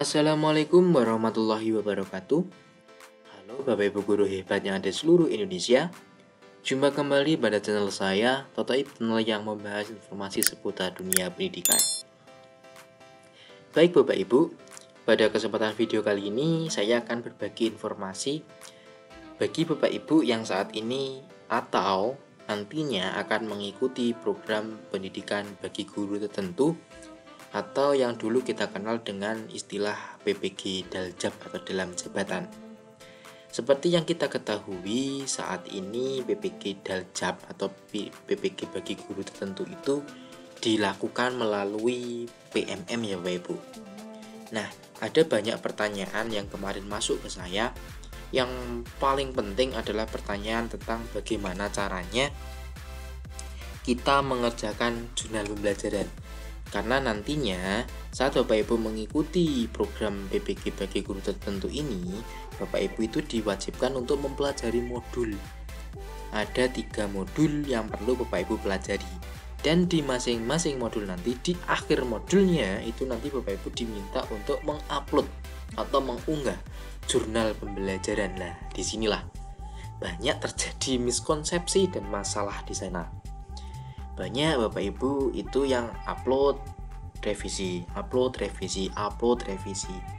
Assalamualaikum warahmatullahi wabarakatuh. Halo Bapak Ibu guru hebat yang ada di seluruh Indonesia. Jumpa kembali pada channel saya, Totoib, channel yang membahas informasi seputar dunia pendidikan. Baik Bapak Ibu, pada kesempatan video kali ini saya akan berbagi informasi bagi Bapak Ibu yang saat ini atau nantinya akan mengikuti program pendidikan bagi guru tertentu atau yang dulu kita kenal dengan istilah PPG Daljab atau dalam jabatan. Seperti yang kita ketahui, saat ini PPG Daljab atau PPG bagi guru tertentu itu dilakukan melalui PMM ya Bapak Ibu. Nah, ada banyak pertanyaan yang kemarin masuk ke saya. Yang paling penting adalah pertanyaan tentang bagaimana caranya kita mengerjakan jurnal pembelajaran. Karena nantinya saat Bapak Ibu mengikuti program PPG bagi guru tertentu ini, Bapak Ibu itu diwajibkan untuk mempelajari modul. Ada 3 modul yang perlu Bapak Ibu pelajari. Dan di masing-masing modul nanti, di akhir modulnya itu nanti Bapak Ibu diminta untuk mengupload atau mengunggah jurnal pembelajaran. Nah, disinilah banyak terjadi miskonsepsi dan masalah di sana. Banyak Bapak Ibu itu yang upload revisi.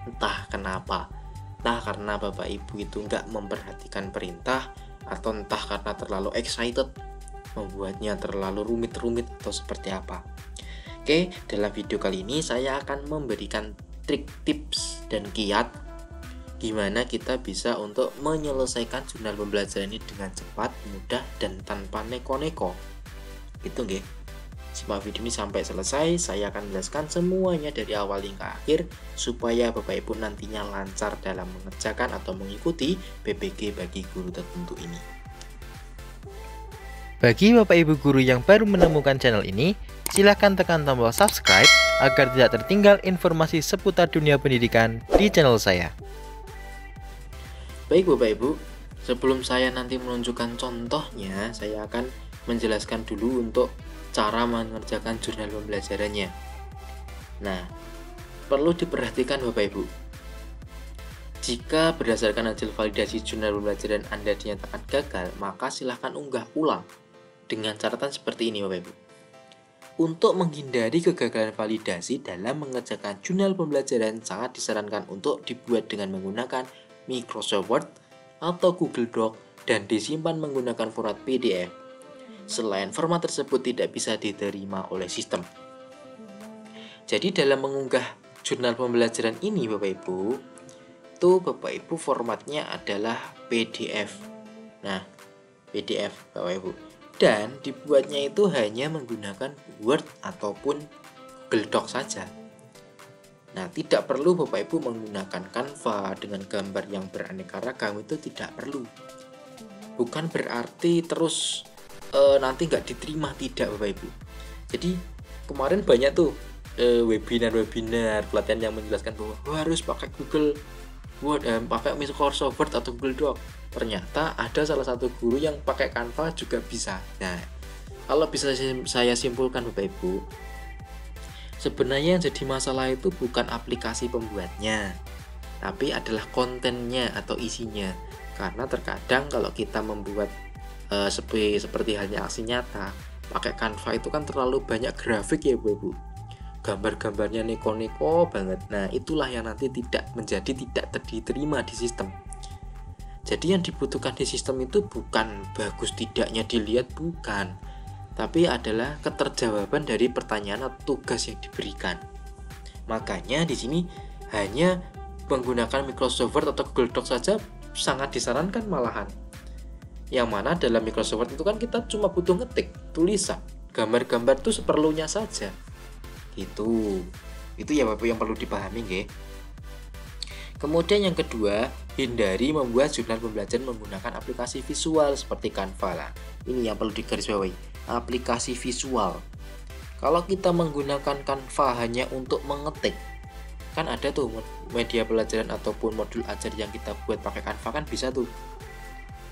Entah kenapa. Entah karena Bapak Ibu itu nggak memperhatikan perintah, atau entah karena terlalu excited, membuatnya terlalu rumit atau seperti apa. Oke, dalam video kali ini saya akan memberikan trik, tips, dan kiat gimana kita bisa untuk menyelesaikan jurnal pembelajaran ini dengan cepat, mudah, dan tanpa neko-neko. Itu nggih. Simak video ini sampai selesai, saya akan menjelaskan semuanya dari awal hingga akhir supaya Bapak Ibu nantinya lancar dalam mengerjakan atau mengikuti PPG bagi guru tertentu ini. Bagi Bapak Ibu guru yang baru menemukan channel ini, silahkan tekan tombol subscribe agar tidak tertinggal informasi seputar dunia pendidikan di channel saya. Baik Bapak Ibu, sebelum saya nanti menunjukkan contohnya, saya akan menjelaskan dulu untuk cara mengerjakan jurnal pembelajarannya. Nah, perlu diperhatikan Bapak Ibu. Jika berdasarkan hasil validasi jurnal pembelajaran Anda dinyatakan gagal, maka silahkan unggah ulang dengan catatan seperti ini Bapak Ibu. Untuk menghindari kegagalan validasi dalam mengerjakan jurnal pembelajaran, sangat disarankan untuk dibuat dengan menggunakan Microsoft Word atau Google Doc dan disimpan menggunakan format PDF. Selain format tersebut tidak bisa diterima oleh sistem. Jadi dalam mengunggah jurnal pembelajaran ini Bapak Ibu, itu Bapak Ibu formatnya adalah PDF. Nah, PDF Bapak Ibu. Dan dibuatnya itu hanya menggunakan Word ataupun Google Doc saja. Nah, tidak perlu Bapak Ibu menggunakan Canva dengan gambar yang beraneka ragam, itu tidak perlu. Bukan berarti terus nanti nggak diterima, tidak Bapak Ibu. Jadi kemarin banyak tuh webinar pelatihan yang menjelaskan bahwa harus pakai Google Word, pakai Microsoft Word atau Google Doc. Ternyata ada salah satu guru yang pakai Canva juga bisa. Nah, kalau bisa saya simpulkan Bapak Ibu, sebenarnya yang jadi masalah itu bukan aplikasi pembuatnya, tapi adalah kontennya atau isinya. Karena terkadang kalau kita membuat seperti halnya aksi nyata, pakai Canva itu kan terlalu banyak grafik ya Bapak Ibu. Gambar-gambarnya neko-neko banget. Nah, itulah yang nanti tidak diterima di sistem. Jadi yang dibutuhkan di sistem itu bukan bagus tidaknya dilihat, bukan, tapi adalah keterjawaban dari pertanyaan atau tugas yang diberikan. Makanya di sini hanya menggunakan Microsoft Word atau Google Docs saja sangat disarankan malahan. Yang mana dalam Microsoft Word itu kan kita cuma butuh ngetik, tulisan, gambar-gambar itu seperlunya saja. Itu ya Bapak yang perlu dipahami nggih. Kemudian yang kedua, hindari membuat jurnal pembelajaran menggunakan aplikasi visual seperti Canva lah. Ini yang perlu digarisbawahi, aplikasi visual. Kalau kita menggunakan Canva hanya untuk mengetik, kan ada tuh media pelajaran ataupun modul ajar yang kita buat pakai Canva kan bisa tuh.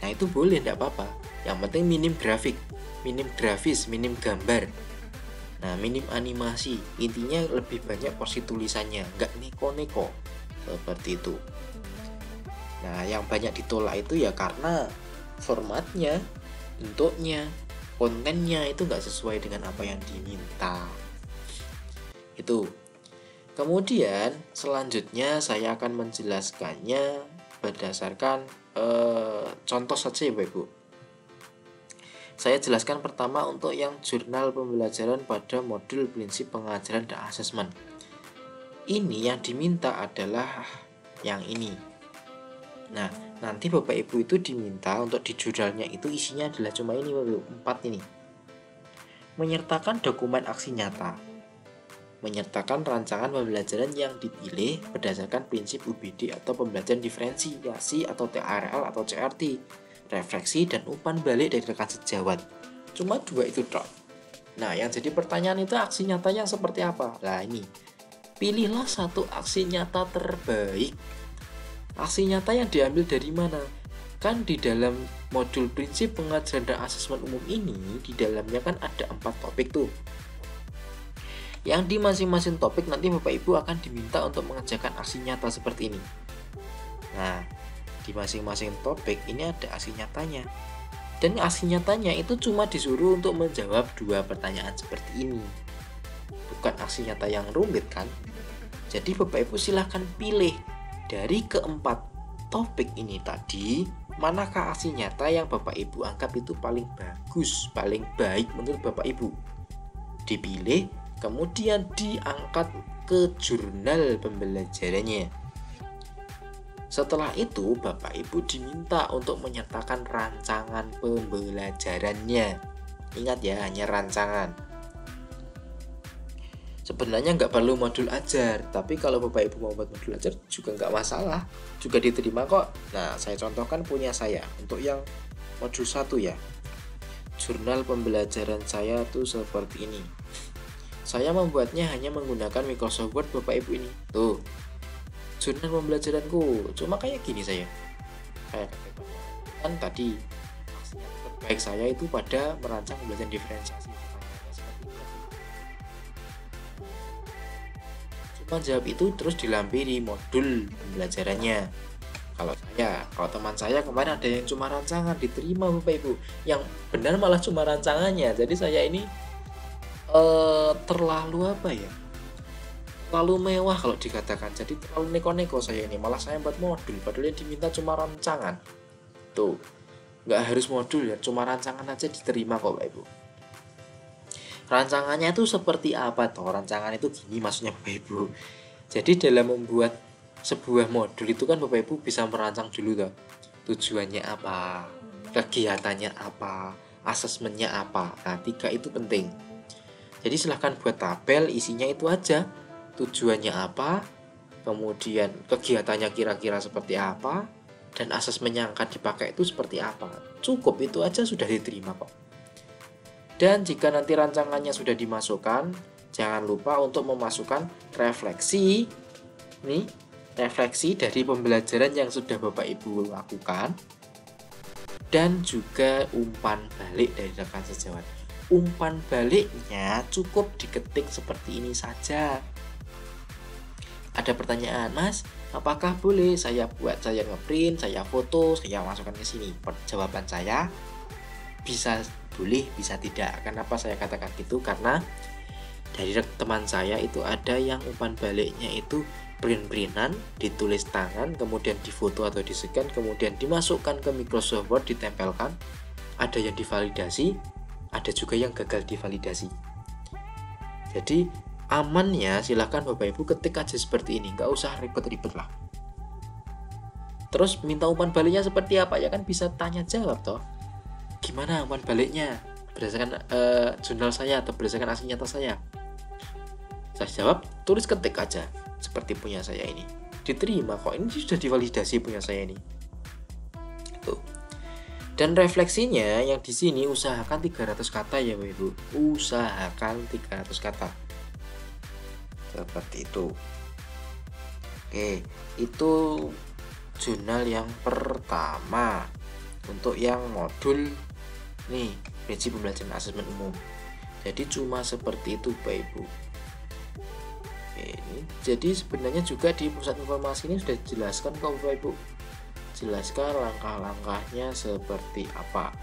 Nah itu boleh, tidak apa-apa. Yang penting minim grafik, minim grafis, minim gambar. Nah, minim animasi, intinya lebih banyak porsi tulisannya, nggak neko-neko. Seperti itu. Nah, yang banyak ditolak itu ya karena formatnya, bentuknya, kontennya itu nggak sesuai dengan apa yang diminta. Itu. Kemudian selanjutnya saya akan menjelaskannya berdasarkan contoh saja ya Bapak Ibu. Saya jelaskan pertama untuk yang jurnal pembelajaran pada modul prinsip pengajaran dan asesmen. Ini yang diminta adalah yang ini. Nah, nanti Bapak Ibu itu diminta untuk di jurnalnya itu isinya adalah cuma ini Bapak Ibu, 4 ini. Menyertakan dokumen aksi nyata. Menyertakan rancangan pembelajaran yang dipilih berdasarkan prinsip UBD atau pembelajaran diferensiasi atau TRL atau CRT, refleksi dan umpan balik dari rekan sejawat. Cuma 2 itu dok. Nah, yang jadi pertanyaan itu aksi nyatanya seperti apa? Nah ini, pilihlah satu aksi nyata terbaik. Aksi nyata yang diambil dari mana? Kan di dalam modul prinsip pengajaran dan asesmen umum ini, di dalamnya kan ada 4 topik tuh. Yang di masing-masing topik nanti Bapak Ibu akan diminta untuk mengerjakan aksi nyata seperti ini. Nah, di masing-masing topik ini ada aksi nyatanya. Dan aksi nyatanya itu cuma disuruh untuk menjawab 2 pertanyaan seperti ini. Bukan aksi nyata yang rumit kan? Jadi Bapak Ibu silahkan pilih dari keempat topik ini tadi, manakah aksi nyata yang Bapak Ibu anggap itu paling bagus, paling baik menurut Bapak Ibu. Dipilih, kemudian diangkat ke jurnal pembelajarannya. Setelah itu, Bapak Ibu diminta untuk menyertakan rancangan pembelajarannya. Ingat ya, hanya rancangan. Sebenarnya nggak perlu modul ajar, tapi kalau Bapak Ibu mau buat modul ajar juga nggak masalah, juga diterima kok. Nah, saya contohkan punya saya untuk yang modul 1 ya. Jurnal pembelajaran saya tuh seperti ini. Saya membuatnya hanya menggunakan Microsoft Word Bapak Ibu ini. Tuh, jurnal pembelajaranku cuma kayak gini saya. Kayak kan tadi terbaik saya itu pada merancang pembelajaran diferensiasi. Cuma jawab itu terus dilampiri modul pembelajarannya. Kalau teman saya kemarin ada yang cuma rancangan, diterima Bapak Ibu. Yang benar malah cuma rancangannya. Jadi saya ini terlalu apa ya? Terlalu mewah kalau dikatakan. Jadi terlalu neko-neko saya ini. Malah saya buat modul, padahal yang diminta cuma rancangan. Tuh, nggak harus modul ya, cuma rancangan aja diterima kok Bapak Ibu. Rancangannya itu seperti apa toh? Rancangan itu gini maksudnya Bapak Ibu. Jadi dalam membuat sebuah modul itu kan Bapak Ibu bisa merancang dulu toh. Tujuannya apa? Kegiatannya apa? Asesmennya apa? Nah, 3 itu penting. Jadi silahkan buat tabel, isinya itu aja. Tujuannya apa, kemudian kegiatannya kira-kira seperti apa, dan asesmen yang akan dipakai itu seperti apa. Cukup itu aja sudah diterima kok. Dan jika nanti rancangannya sudah dimasukkan, jangan lupa untuk memasukkan refleksi. Nih, refleksi dari pembelajaran yang sudah Bapak Ibu lakukan, dan juga umpan balik dari rekan sejawat. Umpan baliknya cukup diketik seperti ini saja. Ada pertanyaan, Mas, apakah boleh saya ngeprint, saya foto, saya masukkan ke sini? Jawaban saya bisa boleh, bisa tidak. Kenapa saya katakan gitu? Karena dari teman saya itu ada yang umpan baliknya itu print-printan, ditulis tangan, kemudian difoto atau di-scan, kemudian dimasukkan ke Microsoft Word, ditempelkan. Ada yang divalidasi, ada juga yang gagal divalidasi. Jadi amannya silahkan Bapak Ibu ketik aja seperti ini, nggak usah ribet-ribet lah. Terus minta umpan baliknya seperti apa ya kan bisa tanya jawab toh. Gimana umpan baliknya berdasarkan jurnal saya atau berdasarkan aksi nyata saya? Saya jawab, tulis ketik aja seperti punya saya ini. Diterima kok, ini sudah divalidasi punya saya ini. Tuh. Dan refleksinya yang di sini usahakan 300 kata ya Bapak Ibu. Usahakan 300 kata. Seperti itu. Oke, itu jurnal yang pertama. Untuk yang modul nih, prinsip pembelajaran asesmen umum. Jadi cuma seperti itu Bapak Ibu. Ini jadi sebenarnya juga di pusat informasi ini sudah dijelaskan kok Bapak Ibu, jelaskan langkah-langkahnya seperti apa.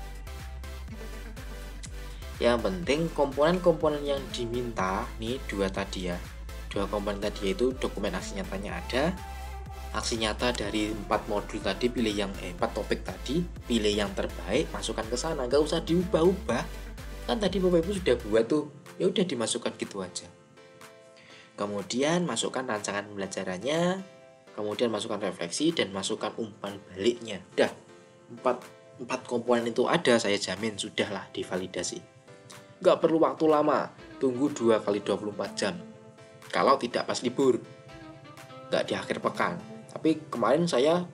Yang penting komponen-komponen yang diminta nih dua tadi ya, dua komponen tadi yaitu dokumen aksi nyatanya ada, aksi nyata dari 4 modul tadi, pilih yang 4 topik tadi, pilih yang terbaik, masukkan ke sana, nggak usah diubah-ubah. Kan tadi Bapak Ibu sudah buat tuh, ya udah dimasukkan gitu aja. Kemudian masukkan rancangan pembelajarannya, kemudian masukkan refleksi dan masukkan umpan baliknya. Udah, 4 komponen itu ada, saya jamin sudahlah divalidasi. Nggak perlu waktu lama, tunggu 2 kali 24 jam. Kalau tidak pas libur, nggak di akhir pekan. Tapi kemarin saya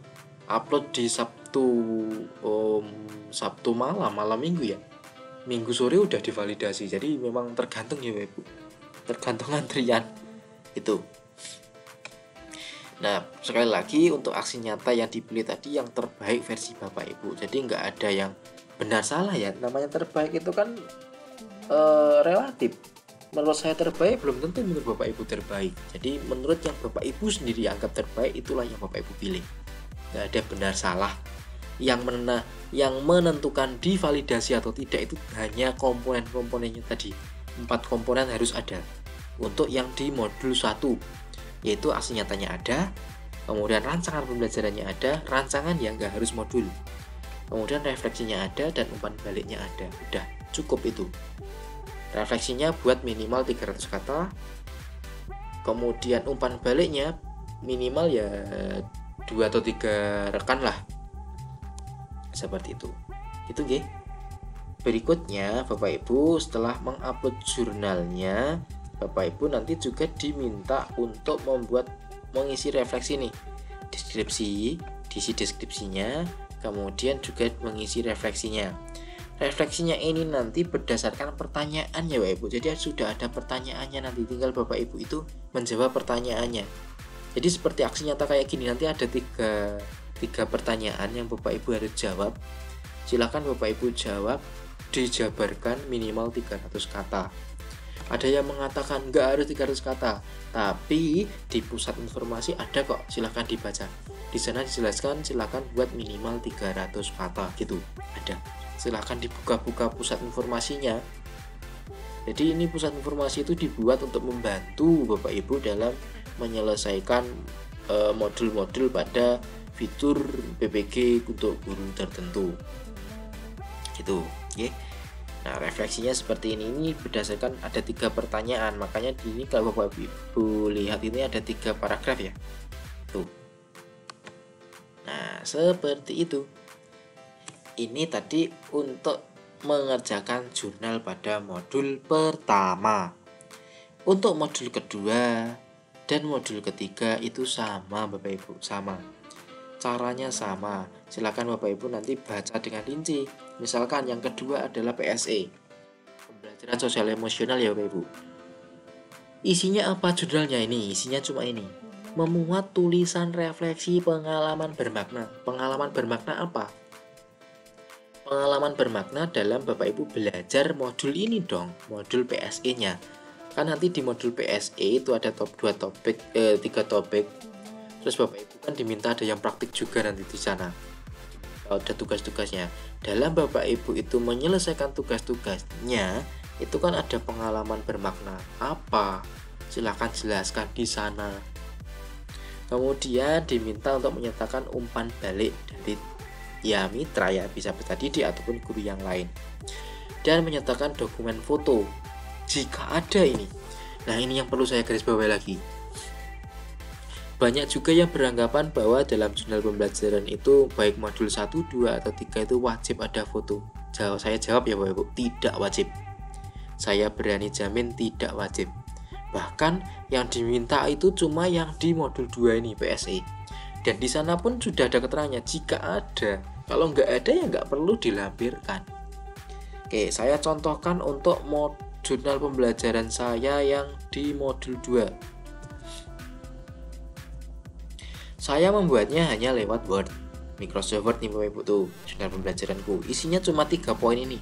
upload di Sabtu malam minggu ya. Minggu sore udah divalidasi. Jadi memang tergantung ya Ibu. Tergantung antrian itu. Nah, sekali lagi untuk aksi nyata yang dipilih tadi yang terbaik versi Bapak Ibu. Jadi nggak ada yang benar salah ya. Namanya terbaik itu kan relatif. Menurut saya terbaik belum tentu menurut Bapak Ibu terbaik. Jadi menurut yang Bapak Ibu sendiri anggap terbaik, itulah yang Bapak Ibu pilih. Nggak ada benar salah. Yang menentukan divalidasi atau tidak itu hanya komponen-komponennya tadi. 4 komponen harus ada. Untuk yang di modul 1, yaitu aksi nyatanya ada, kemudian rancangan pembelajarannya ada, rancangan yang nggak harus modul, kemudian refleksinya ada, dan umpan baliknya ada. Udah, cukup itu. Refleksinya buat minimal 300 kata, kemudian umpan baliknya minimal ya 2 atau 3 rekan lah, seperti itu. Itu nggih. Berikutnya Bapak Ibu setelah mengupload jurnalnya, Bapak Ibu nanti juga diminta untuk mengisi refleksi nih, diisi deskripsinya, kemudian juga mengisi refleksinya. Refleksinya ini nanti berdasarkan pertanyaan ya Bapak Ibu. Jadi sudah ada pertanyaannya, nanti tinggal Bapak Ibu itu menjawab pertanyaannya. Jadi seperti aksi nyata kayak gini, nanti ada tiga pertanyaan yang Bapak Ibu harus jawab. Silahkan Bapak Ibu jawab, dijabarkan minimal 300 kata. Ada yang mengatakan nggak harus 300 kata, tapi di pusat informasi ada kok, silahkan dibaca. Di sana dijelaskan silahkan buat minimal 300 kata gitu, ada. Silahkan dibuka-buka pusat informasinya. Jadi ini pusat informasi itu dibuat untuk membantu Bapak Ibu dalam menyelesaikan modul-modul pada fitur PPG untuk guru tertentu gitu, ya. Nah, refleksinya seperti ini berdasarkan ada 3 pertanyaan. Makanya di ini kalau Bapak Ibu lihat ini ada 3 paragraf ya. Tuh. Nah, seperti itu. Ini tadi untuk mengerjakan jurnal pada modul pertama. Untuk modul kedua dan modul ketiga itu sama Bapak Ibu, sama. Caranya sama. Silakan Bapak Ibu nanti baca dengan rinci. Misalkan yang kedua adalah PSE, pembelajaran sosial emosional ya Bapak Ibu. Isinya apa jurnalnya ini? Isinya cuma ini. Memuat tulisan refleksi pengalaman bermakna. Pengalaman bermakna apa? Pengalaman bermakna dalam Bapak Ibu belajar modul ini dong, modul PSE-nya. Kan nanti di modul PSE itu ada 3 topik. Terus Bapak Ibu kan diminta ada yang praktik juga nanti di sana. Ada tugas-tugasnya. Dalam Bapak Ibu itu menyelesaikan tugas-tugasnya, itu kan ada pengalaman bermakna. Apa? Silahkan jelaskan di sana. Kemudian diminta untuk menyatakan umpan balik dari ya mitra ya, bisa Didik ataupun guru yang lain. Dan menyatakan dokumen foto jika ada ini. Nah, ini yang perlu saya garis bawahi lagi. Banyak juga yang beranggapan bahwa dalam jurnal pembelajaran itu baik modul 1, 2, atau 3 itu wajib ada foto. Saya jawab ya Bapak Ibu, tidak wajib. Saya berani jamin tidak wajib. Bahkan yang diminta itu cuma yang di modul 2 ini PSE. Dan di sana pun sudah ada keterangannya jika ada. Kalau nggak ada ya nggak perlu dilampirkan. Oke, saya contohkan untuk jurnal pembelajaran saya yang di modul 2. Saya membuatnya hanya lewat Word, Microsoft Word nih Bapak Ibu tuh, jurnal pembelajaranku. Isinya cuma 3 poin ini.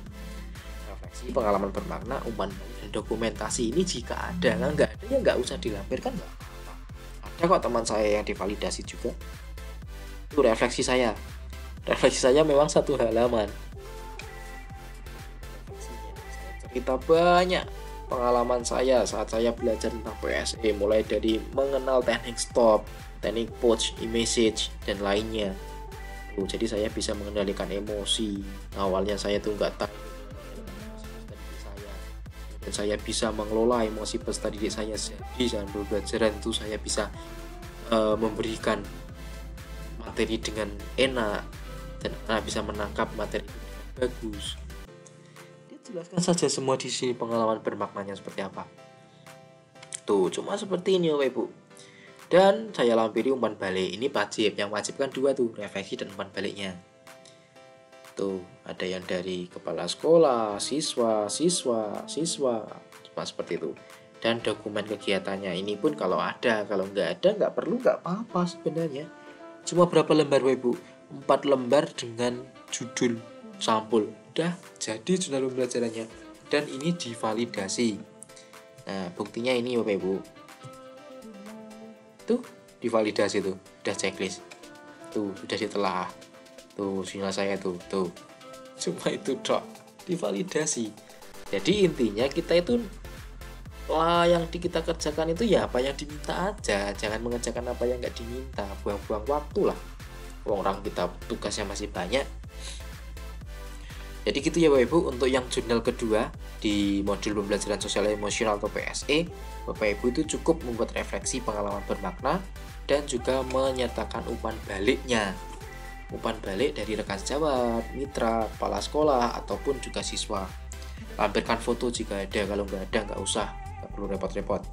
Refleksi pengalaman bermakna, umpan balik, dan dokumentasi ini jika ada. Nggak ada ya nggak usah dilampirkan, nggak apa-apa. Ada kok teman saya yang divalidasi juga. Itu refleksi saya memang 1 halaman. Saya cerita banyak pengalaman saya saat saya belajar tentang PSE, mulai dari mengenal teknik stop, teknik pause, e-message, dan lainnya. Jadi saya bisa mengendalikan emosi. Awalnya saya tuh nggak tahu dan saya bisa mengelola emosi peserta didik saya. Jadi dalam pembelajaran itu saya bisa memberikan materi dengan enak dan bisa menangkap materi dengan bagus. Jelaskan saja semua di sini pengalaman bermaknanya seperti apa. Tuh, cuma seperti ini Bapak Ibu. Dan saya lampiri umpan balik. Ini wajib, yang wajib kan 2 tuh, refleksi dan umpan baliknya. Tuh, ada yang dari kepala sekolah, siswa, cuma seperti itu. Dan dokumen kegiatannya ini pun kalau ada, kalau nggak ada nggak perlu, nggak apa-apa sebenarnya. Cuma berapa lembar Bapak Ibu? 4 lembar dengan judul sampul. Udah jadi jurnal pembelajarannya, dan ini divalidasi. Nah, buktinya ini Bapak Ibu. Tuh, divalidasi tuh, udah checklist. Tuh, sudah ditelah. Tuh, sinyal saya tuh. Cuma itu dok, divalidasi. Jadi intinya kita itu yang kita kerjakan itu ya apa yang diminta aja, jangan mengerjakan apa yang nggak diminta, buang-buang waktu lah. Orang kita tugasnya masih banyak. Jadi gitu ya Bapak Ibu, untuk yang jurnal kedua di modul pembelajaran sosial emosional atau PSE, Bapak Ibu itu cukup membuat refleksi pengalaman bermakna dan juga menyertakan umpan baliknya. Umpan balik dari rekan sejawat, mitra, kepala sekolah, ataupun juga siswa. Lampirkan foto jika ada, kalau nggak ada nggak usah, nggak perlu repot-repot.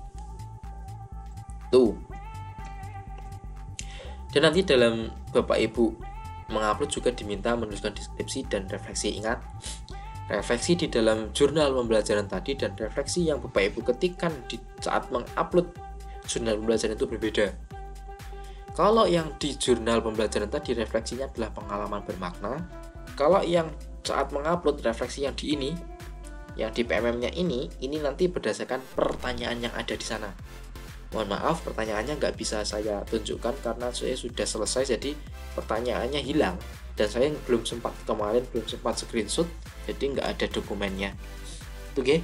Tuh. Dan nanti dalam Bapak Ibu mengupload juga diminta menuliskan deskripsi dan refleksi. Ingat, refleksi di dalam jurnal pembelajaran tadi dan refleksi yang Bapak Ibu ketikkan di saat mengupload jurnal pembelajaran itu berbeda. Kalau yang di jurnal pembelajaran tadi refleksinya adalah pengalaman bermakna, kalau yang saat mengupload refleksi yang di ini, yang di PMM-nya ini nanti berdasarkan pertanyaan yang ada di sana. Mohon maaf, pertanyaannya nggak bisa saya tunjukkan karena saya sudah selesai, jadi pertanyaannya hilang dan saya belum sempat screenshot, jadi nggak ada dokumennya. Oke.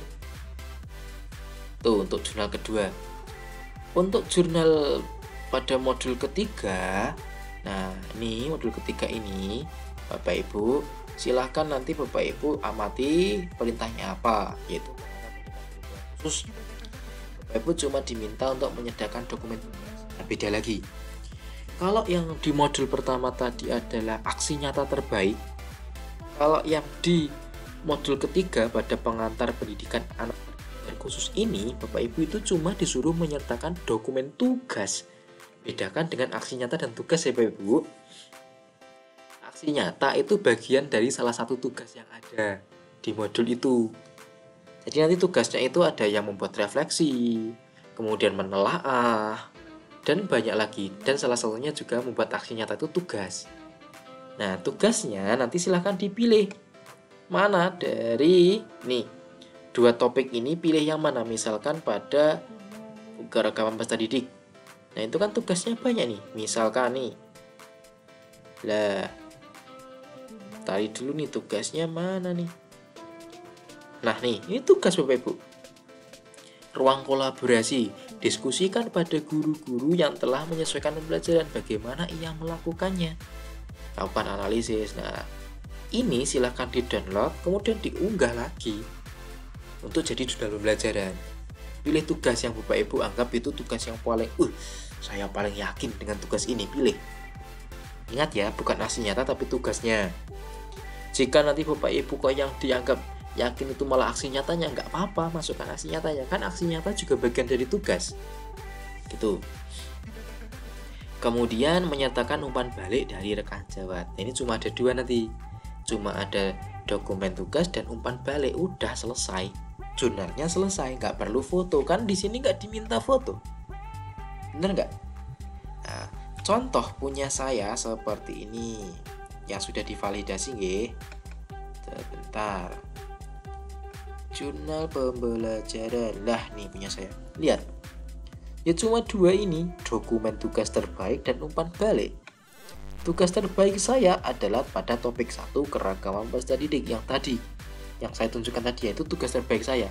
Tuh, untuk jurnal kedua. Untuk jurnal pada modul ketiga, nah ini modul ketiga ini Bapak Ibu silahkan nanti Bapak Ibu amati perintahnya apa, yaitu khusus Bapak Ibu cuma diminta untuk menyediakan dokumen. Nah, beda lagi. Kalau yang di modul pertama tadi adalah aksi nyata terbaik, kalau yang di modul ketiga pada pengantar pendidikan anak khusus ini, Bapak Ibu itu cuma disuruh menyertakan dokumen tugas. Bedakan dengan aksi nyata dan tugas ya Bapak Ibu. Aksi nyata itu bagian dari salah satu tugas yang ada di modul itu. Jadi nanti tugasnya itu ada yang membuat refleksi, kemudian menelaah, dan banyak lagi. Dan salah satunya juga membuat aksi nyata itu tugas. Nah, tugasnya nanti silahkan dipilih. Mana dari nih 2 topik ini, pilih yang mana. Misalkan pada rekaman peserta didik. Nah, itu kan tugasnya banyak nih. Misalkan nih. Tadi dulu nih tugasnya mana nih? Nah nih, ini tugas Bapak Ibu. Ruang kolaborasi, diskusikan pada guru-guru yang telah menyesuaikan pembelajaran bagaimana ia melakukannya. Lakukan analisis. Nah, ini silahkan di-download, kemudian diunggah lagi untuk jadi jurnal pembelajaran. Pilih tugas yang Bapak Ibu anggap itu tugas yang paling, saya paling yakin dengan tugas ini, pilih. Ingat ya, bukan aksi nyata tapi tugasnya. Jika nanti Bapak Ibu kok yang dianggap yakin itu malah aksi nyatanya, nggak apa-apa, masukkan aksi nyatanya, kan aksi nyata juga bagian dari tugas gitu. Kemudian menyertakan umpan balik dari rekan sejawat. Ini cuma ada 2 nanti, cuma ada dokumen tugas dan umpan balik, udah selesai, jurnalnya selesai, nggak perlu foto, kan di sini nggak diminta foto, bener nggak? Nah, contoh punya saya seperti ini yang sudah divalidasi nggih. Sebentar. Jurnal pembelajaran. Lah nih punya saya. Lihat. Ya cuma 2 ini, dokumen tugas terbaik dan umpan balik. Tugas terbaik saya adalah pada topik 1 keragaman peserta didik yang tadi. Yang saya tunjukkan tadi yaitu tugas terbaik saya.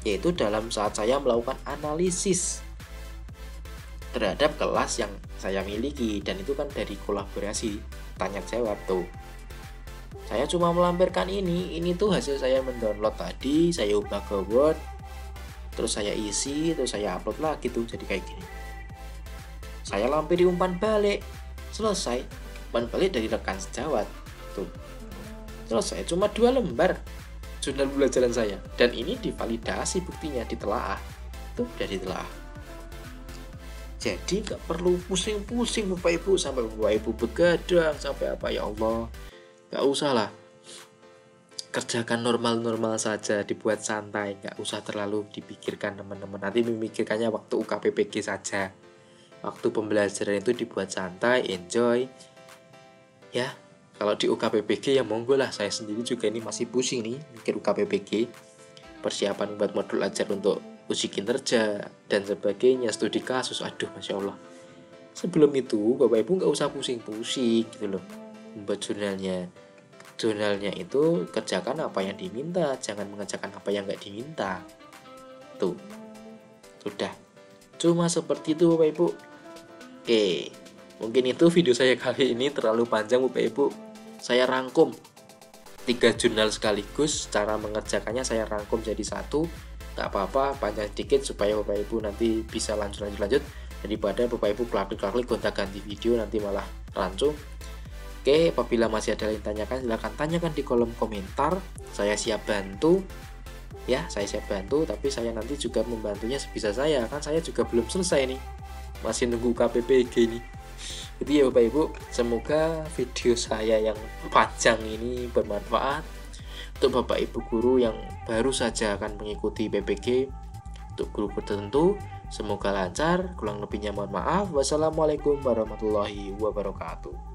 Yaitu dalam saat saya melakukan analisis terhadap kelas yang saya miliki, dan itu kan dari kolaborasi tanya jawab tuh. Saya cuma melampirkan ini tuh hasil saya mendownload tadi, saya ubah ke Word, terus saya isi, terus saya upload lagi tuh jadi kayak gini. Saya lampiri umpan balik, selesai. Umpan balik dari rekan sejawat tuh selesai, cuma 2 lembar jurnal pembelajaran saya, dan ini divalidasi buktinya, ditelaah tuh, udah ditelaah. Jadi gak perlu pusing-pusing Bapak Ibu, sampai Bapak Ibu begadang sampai apa, ya Allah, gak usah lah. Kerjakan normal-normal saja, dibuat santai, gak usah terlalu dipikirkan teman-teman. Nanti memikirkannya waktu UKPPG saja. Waktu pembelajaran itu dibuat santai, enjoy. Ya, kalau di UKPPG ya monggo lah. Saya sendiri juga ini masih pusing nih mikir UKPPG, persiapan buat modul ajar untuk uji kinerja dan sebagainya, studi kasus. Aduh, Masya Allah. Sebelum itu Bapak Ibu gak usah pusing-pusing gitu loh membuat jurnalnya. Jurnalnya itu kerjakan apa yang diminta, jangan mengerjakan apa yang gak diminta. Tuh, sudah. Cuma seperti itu Bapak Ibu. Oke, mungkin itu video saya kali ini terlalu panjang Bapak Ibu. Saya rangkum 3 jurnal sekaligus, cara mengerjakannya saya rangkum jadi 1. Gak apa-apa, panjang sedikit supaya Bapak Ibu nanti bisa lanjut, daripada Bapak Ibu klik gonta-ganti video nanti malah rancu. Oke, apabila masih ada yang tanyakan silahkan tanyakan di kolom komentar. Saya siap bantu. Ya, saya siap bantu, tapi saya nanti juga membantunya sebisa saya, kan saya juga belum selesai nih, masih nunggu KPPG nih. Itu ya Bapak Ibu, semoga video saya yang panjang ini bermanfaat untuk Bapak Ibu guru yang baru saja akan mengikuti PPG. Untuk guru tertentu semoga lancar, kurang lebihnya mohon maaf. Wassalamualaikum warahmatullahi wabarakatuh.